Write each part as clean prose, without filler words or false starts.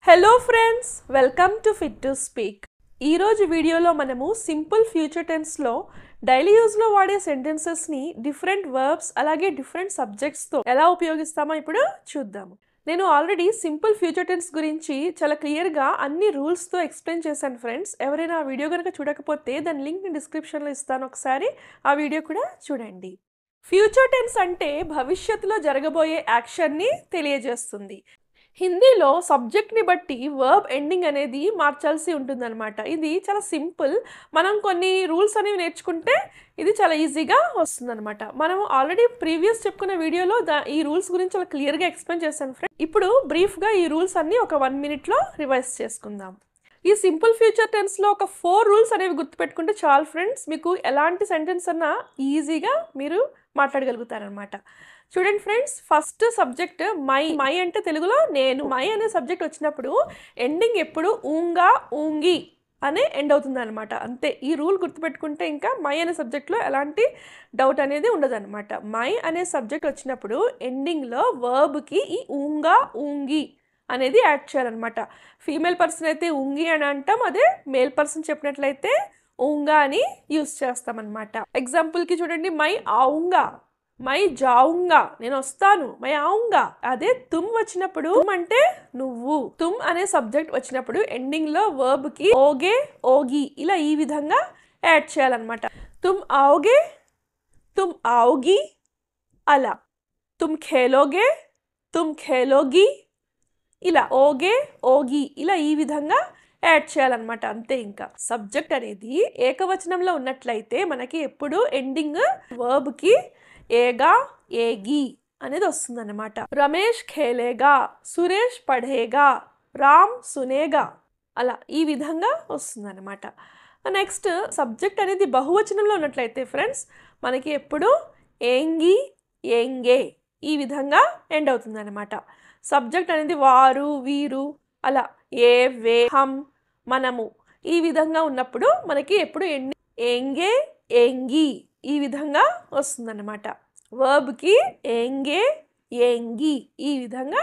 Hello friends, welcome to fit to speak. ఈరోజు వీడియోలో మనము సింపుల్ ఫ్యూచర్ టెన్స్లో డైలీ యూజ్లో వాడే సెంటెన్సెస్ని డిఫరెంట్ వర్బ్స్ అలాగే డిఫరెంట్ సబ్జెక్ట్స్తో ఎలా ఉపయోగిస్తామో ఇప్పుడు చూద్దాము. నేను ఆల్రెడీ సింపుల్ ఫ్యూచర్ టెన్స్ గురించి చాలా క్లియర్గా అన్ని రూల్స్తో ఎక్స్ప్లెయిన్ చేశాను ఫ్రెండ్స్. ఎవరైనా ఆ వీడియో కనుక చూడకపోతే దాని లింక్ని డిస్క్రిప్షన్లో ఇస్తాను, ఒకసారి ఆ వీడియో కూడా చూడండి. ఫ్యూచర్ టెన్స్ అంటే భవిష్యత్తులో జరగబోయే యాక్షన్ని తెలియజేస్తుంది. హిందీలో సబ్జెక్ట్ని బట్టి వర్బ్ ఎండింగ్ అనేది మార్చాల్సి ఉంటుందన్నమాట. ఇది చాలా సింపుల్. మనం కొన్ని రూల్స్ అనేవి నేర్చుకుంటే ఇది చాలా ఈజీగా వస్తుందన్నమాట. మనం ఆల్రెడీ ప్రీవియస్ చెప్పుకున్న వీడియోలో ఈ రూల్స్ గురించి చాలా క్లియర్గా ఎక్స్ప్లెయిన్ చేశాను ఫ్రెండ్. ఇప్పుడు బ్రీఫ్గా ఈ రూల్స్ అన్నీ ఒక 1 మినిట్లో రివైజ్ చేసుకుందాం. ఈ సింపుల్ ఫ్యూచర్ టెన్స్లో ఒక 4 రూల్స్ అనేవి గుర్తుపెట్టుకుంటే చాలు ఫ్రెండ్స్, మీకు ఎలాంటి సెంటెన్స్ అన్నా ఈజీగా మీరు మాట్లాడగలుగుతారనమాట. చూడండి friends, first subject my. My అంటే తెలుగులో నేను. మై అనే సబ్జెక్ట్ వచ్చినప్పుడు ఎండింగ్ ఎప్పుడు ఊంగా ఊంగి అనే ఎండ్ అవుతుంది అనమాట. అంతే. ఈ రూల్ గుర్తుపెట్టుకుంటే ఇంకా మై అనే సబ్జెక్ట్లో ఎలాంటి డౌట్ అనేది ఉండదన్నమాట. మై అనే సబ్జెక్ట్ వచ్చినప్పుడు ఎండింగ్లో వర్బ్కి ఈ ఊంగా ఊంగి అనేది యాడ్ చేయాలన్నమాట. ఫీమేల్ పర్సన్ అయితే ఉంగి అని అంటాం, అదే మేల్ పర్సన్ చెప్పినట్లయితే ఊంగా అని యూస్ చేస్తామన్నమాట. ఎగ్జాంపుల్కి చూడండి, మై ఆవుంగా, మై జావుంగా, నేను వస్తాను, మై ఆవుంగా. అదే తుమ్ వచ్చినప్పుడు, తుమ్ అంటే నువ్వు, తుమ్ అనే సబ్జెక్ట్ వచ్చినప్పుడు ఎండింగ్ లో వర్బ్ కి ఓగే ఓగి ఇలా ఈ విధంగా యాడ్ చేయాలన్నమాట. తుమ్ ఆओगे, తుమ్ आओगी అలా. తుమ్ ఖేలోగే, తుమ్ ఖేలోగి ఇలా. ఓగే ఓగి ఇలా ఈ విధంగా యాడ్ చేయాలన్నమాట. అంతే. ఇంకా సబ్జెక్ట్ అనేది ఏకవచనంలో ఉన్నట్లయితే మనకి ఎప్పుడు ఎండింగ్ వర్బ్ కి ఏగా ఏగి అనేది వస్తుందన్నమాట. రమేష్ ఖేలేగా, సురేష్ పఢేగా, రామ్ సునేగా అలా ఈ విధంగా వస్తుందన్నమాట. నెక్స్ట్ సబ్జెక్ట్ అనేది బహువచనంలో ఉన్నట్లయితే ఫ్రెండ్స్ మనకి ఎప్పుడు ఏంగి ఏంగే ఈ విధంగా ఎండ్ అవుతుందన్నమాట. సబ్జెక్ట్ అనేది వారు వీరు అలా ఏ వే హమ్ మనము ఈ విధంగా ఉన్నప్పుడు మనకి ఎప్పుడు ఏంగే ఏంగి ఈ విధంగా వస్తుందన్నమాట. వర్బ్కి ఏంగే ఏంగి ఈ విధంగా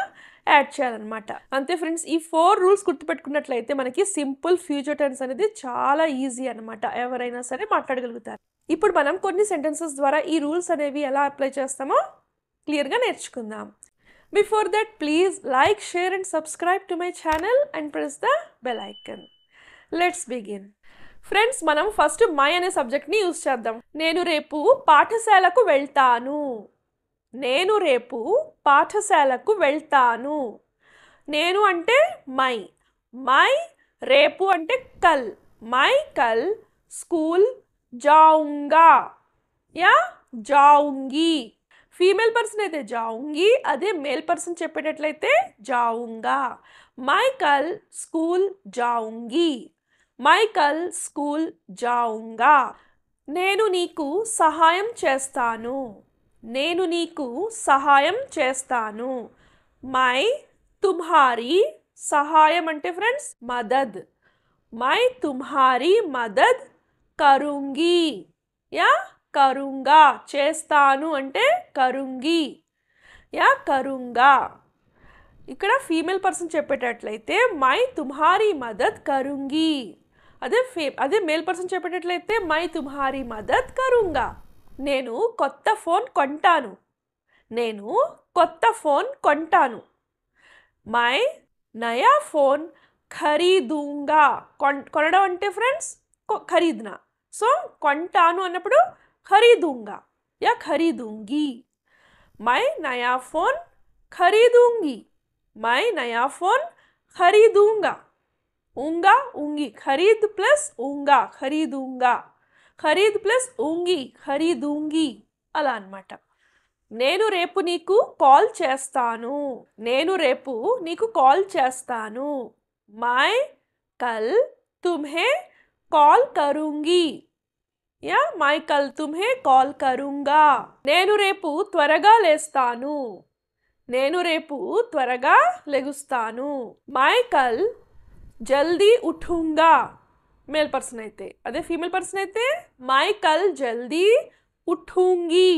యాడ్ చేయాలన్నమాట. అంతే ఫ్రెండ్స్, ఈ 4 రూల్స్ గుర్తుపెట్టుకున్నట్లయితే మనకి సింపుల్ ఫ్యూచర్ టెన్స్ అనేది చాలా ఈజీ అనమాట. ఎవరైనా సరే మాట్లాడగలుగుతారు. ఇప్పుడు మనం కొన్ని సెంటెన్సెస్ ద్వారా ఈ రూల్స్ అనేవి ఎలా అప్లై చేస్తామో క్లియర్గా నేర్చుకుందాం. Before that, please like, share and subscribe to my channel and press the bell icon. Let's begin. Friends, మనం ఫస్ట్ మై అనే సబ్జెక్ట్ని యూజ్ చేద్దాం. నేను రేపు పాఠశాలకు వెళ్తాను. నేను రేపు పాఠశాలకు వెళ్తాను. నేను అంటే మై, మై రేపు అంటే కల్, మై కల్ స్కూల్ జాऊंगा యా జాऊंगी. ఫీమేల్ పర్సన్ అయితే జాऊंगी, అదే మేల్ పర్సన్ చెప్పేటట్లయితే జాऊंगा. మై కల్ స్కూల్ జాऊंगी, మై కల్ స్కూల్ జాऊंगा. నేను నీకు సహాయం చేస్తాను. నేను నీకు సహాయం చేస్తాను. మై తుమ్హారీ సహాయం అంటే ఫ్రెండ్స్ మదద్. మై తుమ్హారీ మదద్ కరుంగి యా కరుంగా. చేస్తాను అంటే కరుంగి యా కరుంగా. ఇక్కడ ఫీమేల్ పర్సన్ చెప్పేటట్లయితే మై తుమ్హారీ మదద్ కరుంగి. అదే మేల్ పర్సన్ చెప్పేటట్లయితే మై తుమ్హారీ మదద్ కరుంగా. నేను కొత్త ఫోన్ కొంటాను. నేను కొత్త ఫోన్ కొంటాను. మై నయా ఫోన్ ఖరీదూంగా. కొనడం అంటే ఫ్రెండ్స్ ఖరీద్నా. సో కొంటాను అన్నప్పుడు ఖరీదూంగా యా ఖరీదూంగి. మై నయా ఫోన్ ఖరీదూంగి. మై నయా ఫోన్ ఖరీదూంగా. ऊंगा ऊंगी, खरीद प्लस ऊंगा खरीदूंगा, खरीद प्लस ऊंगी खरीदूंगी అలా అన్నమాట. నేను రేపు నీకు కాల్ చేస్తాను. నేను రేపు నీకు కాల్ చేస్తాను. మై కల్ తుమ్హే కాల్ కरूंगी యా మై కల్ తుమ్హే కాల్ కरूंगा. నేను రేపు త్వరగా లేస్తాను. నేను రేపు త్వరగా లెగుస్తాను. మై కల్ జల్దీ ఉఠూంగా మేల్ పర్సన్ అయితే. అదే ఫీమేల్ పర్సన్ అయితే మై కల్ జల్దీ ఉఠూంగి.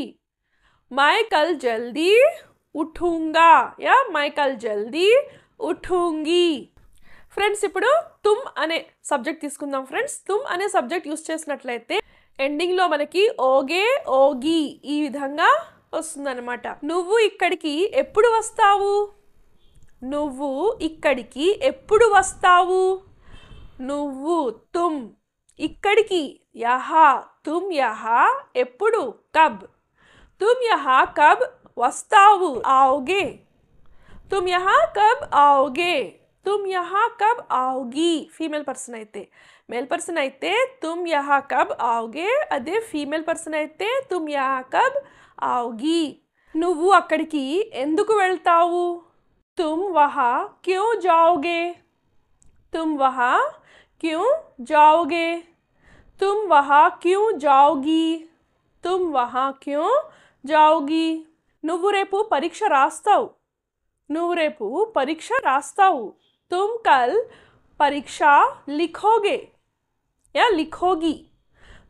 మై కల్ జల్దీ ఉఠూంగా యా మై కల్ జల్దీ ఉఠూంగి. ఫ్రెండ్స్ ఇప్పుడు తుమ్ అనే సబ్జెక్ట్ తీసుకుందాం ఫ్రెండ్స్. తుమ్ అనే సబ్జెక్ట్ యూస్ చేసినట్లయితే ఎండింగ్లో మనకి ఓగే ఓగి ఈ విధంగా వస్తుందన్నమాట. నువ్వు ఇక్కడికి ఎప్పుడు వస్తావు? నువ్వు ఇక్కడికి ఎప్పుడు వస్తావు? నువ్వు తుమ్ ఇక్కడికి యహా తుమ్ యహా ఎప్పుడు కబ్ తుమ్ యహా కబ్ వస్తావు आओगे तुम यहाँ कब आओगे तुम यहाँ कब आओगी फीमेल पर्सन అయితే मेल पर्सन అయితే तुम यहाँ कब आओगे అదే फीमेल पर्सन అయితే तुम यहाँ कब आओगी నువ్వు అక్కడికి ఎందుకు వెళ్తావు तुम वहाँ क्यों जाओगे तुम वहाँ क्यों जाओगे तुम वहाँ क्यों जाओगी तुम वहाँ क्यों जाओगी నువ్వు రేపు పరీక్ష రాస్తావు నువ్వు రేపు పరీక్ష రాస్తావు तुम कल परीक्षा लिखोगे या लिखोगी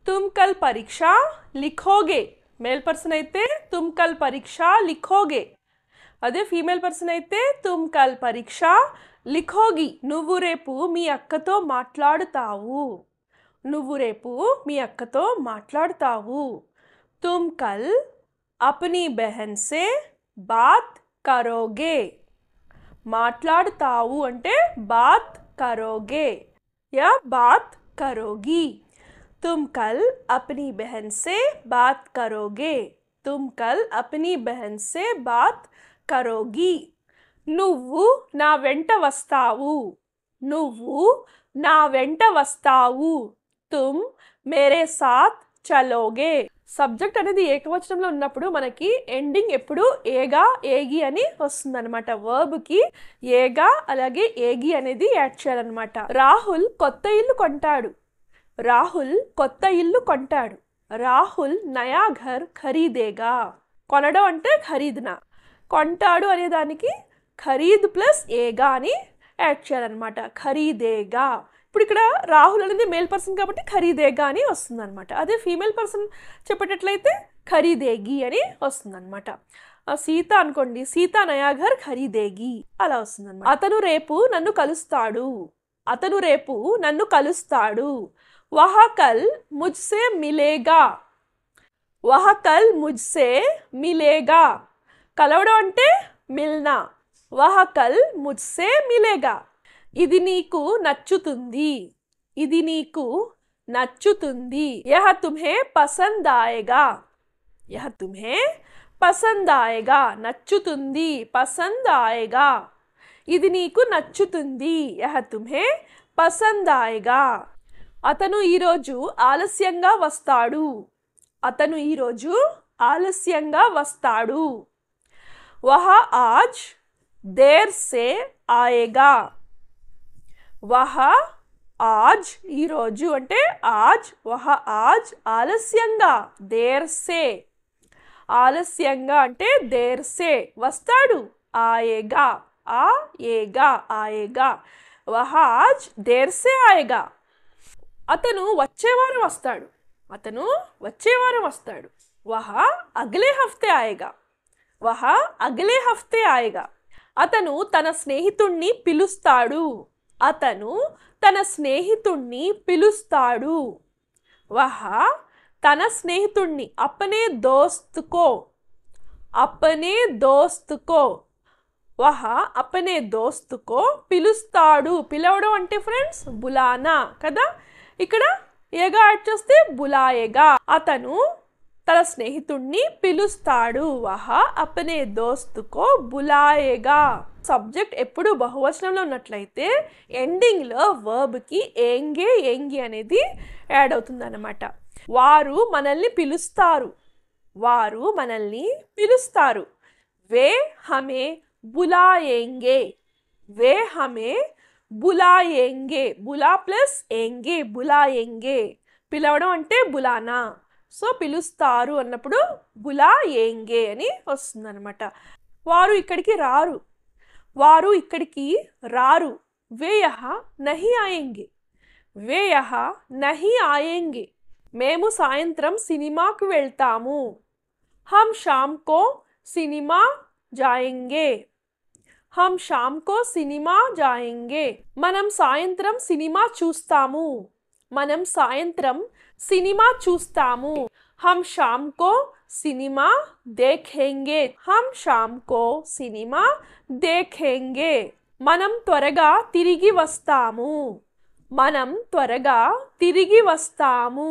तुम कल परीक्षा लिखोगे मेल पर्सन అయితే तुम कल परीक्षा लिखोगे అదే ఫీమేల్ పర్సన్ అయితే तुम कल परीक्षा लिखोगी నువ్వు రేపు మీ అక్కతో మాట్లాడుతావు నువ్వు రేపు మీ అక్కతో మాట్లాడుతావు तुम कल अपनी बहन से बात करोगे మాట్లాడుతావు అంటే బాత్ కరోగే या बात करोगी तुम कल अपनी बहन से बात करोगे तुम कल अपनी बहन से बात करोगी నువ్వు నా వెంట వస్తావు నువ్వు నా వెంట వస్తావు तुम मेरे साथ चलोगे సబ్జెక్ట్ అనేది ఏకవచనంలో ఉన్నప్పుడు మనకి ఎండింగ్ ఎప్పుడు ఏగా ఏగి అని వస్తుందన్నమాట. వర్బ్కి ఏగా అలాగే ఏగి అనేది యాడ్ చేయాలన్నమాట. రాహుల్ కొత్త ఇల్లు కొంటాడు రాహుల్ కొత్త ఇల్లు కొంటాడు రాహుల్ నయా ఘర్ ఖరీదేగా కొనడం అంటే ఖరీదునా కొంటాడు అనే దానికి ఖరీద్ ప్లస్ ఏగా అని యాడ్ చేయాలన్నమాట. ఖరీదేగా ఇప్పుడు ఇక్కడ రాహుల్ అనేది మేల్ పర్సన్ కాబట్టి ఖరీదేగా అని వస్తుంది అనమాట. అదే ఫీమేల్ పర్సన్ చెప్పేటట్లయితే ఖరీదేగి అని వస్తుంది అనమాట. సీత అనుకోండి సీత నయా ఘర్ ఖరీదేగి అలా వస్తుంది అనమాట. అతను రేపు నన్ను కలుస్తాడు అతను రేపు నన్ను కలుస్తాడు వహ కల్ ముజ్సే మిలేగా వహ కల్ ముజ్సే మిలేగా కలవడం అంటే మిల్నా వహ కల్ ముజ్సే మిలేగా ఇది నీకు నచ్చుతుంది ఇది నీకు నచ్చుతుంది యహ తుమ్హే పసంద్ ఆయేగా యహ తుమ్హే పసంద్ ఆయేగా నచ్చుతుంది పసంద్ ఆయేగా ఇది నీకు నచ్చుతుంది యహ తుమ్హే పసంద్ ఆయేగా అతను ఈరోజు ఆలస్యంగా వస్తాడు అతను ఈరోజు ఆలస్యంగా వస్తాడు వహ ఆజ్ దేర్ సే ఆయేగా వహ ఆజ్ ఈరోజు అంటే ఆజ్ వహ ఆజ్ ఆలస్యంగా దేర్ సే ఆలస్యంగా అంటే దేర్ సే వస్తాడు ఆయేగా ఆయేగా ఆయేగా వహ ఆజ్ దేర్ సే ఆయేగా అతను వచ్చే వారం వస్తాడు అతను వచ్చే వారం వస్తాడు వహ అగలే హఫ్తే ఆయేగా వహ అగలే హఫ్తే ఆయేగా అతను తన స్నేహితుణ్ణి పిలుస్తాడు అతను తన స్నేహితుణ్ణి పిలుస్తాడు వహ తన స్నేహితుణ్ణి అపనే దోస్తుకో వహ అపనే దోస్తుకో పిలుస్తాడు పిలవడం అంటే ఫ్రెండ్స్ బులానా కదా ఇక్కడ ఏగా యాడ్ చేస్తే బులాయేగా అతను తన స్నేహితుణ్ణి పిలుస్తాడు వహ అపనే దోస్తుకో బులాయేగా సబ్జెక్ట్ ఎప్పుడు బహువచనంలో ఉన్నట్లయితే ఎండింగ్లో వర్బ్కి ఏంగే ఏంగి అనేది యాడ్ అవుతుంది అన్నమాట. వారు మనల్ని పిలుస్తారు వారు మనల్ని పిలుస్తారు వే హమే బులాయేంగే వే హమే బులాయేంగే బులా ప్లస్ ఏంగే బులాయేంగే పిలవడం అంటే బులానా సో పిలుస్తారు అన్నప్పుడు బులాయేంగే అని వస్తుంది అనమాట. వారు ఇక్కడికి రారు వారు ఇక్కడికి రారు వే యహా నహీ ఆయేంగే వే యహా నహీ ఆయేంగే మేము సాయంత్రం సినిమాకు వెళ్తాము హమ్ షామ్ కో సినిమా జాయేంగే हम शाम को सिनेमा जाएंगे మనం సాయంత్రం సినిమా చూస్తాము మనం సాయంత్రం సినిమా చూస్తాము हम शाम को सिनेमा देखेंगे हम शाम को सिनेमा देखेंगे మనం త్వరగా తిరిగి వస్తాము మనం త్వరగా తిరిగి వస్తాము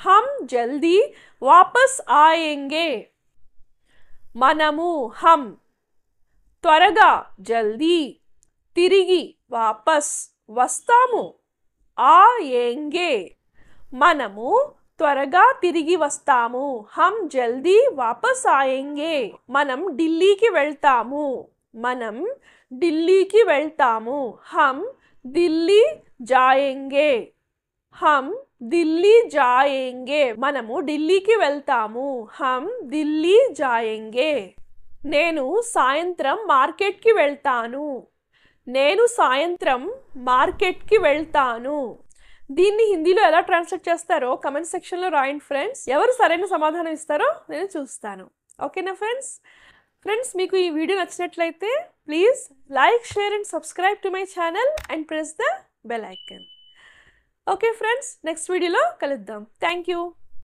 हम जल्दी वापस आएंगे మనము हम త్వరగా జల్దీ తిరిగి వాపస్ వస్తాము ఆయేంగే మనము త్వరగా తిరిగి వస్తాము हम जल्दी वापस आएंगे మనం ఢిల్లీకి వెళ్తాము మనం ఢిల్లీకి వెళ్తాము हम दिल्ली जाएंगे हम दिल्ली जाएंगे మనము ఢిల్లీకి వెళ్తాము हम दिल्ली जाएंगे నేను సాయంత్రం మార్కెట్కి వెళ్తాను నేను సాయంత్రం మార్కెట్కి వెళ్తాను దీన్ని హిందీలో ఎలా ట్రాన్స్లేట్ చేస్తారో కమెంట్ సెక్షన్లో రాయండి ఫ్రెండ్స్ ఎవరు సరైన సమాధానం ఇస్తారో నేను చూస్తాను ఓకేనా ఫ్రెండ్స్ మీకు ఈ వీడియో నచ్చినట్లయితే please like share and subscribe to my channel and press the bell icon okay friends next వీడియోలో కలుద్దాం థ్యాంక్ యూ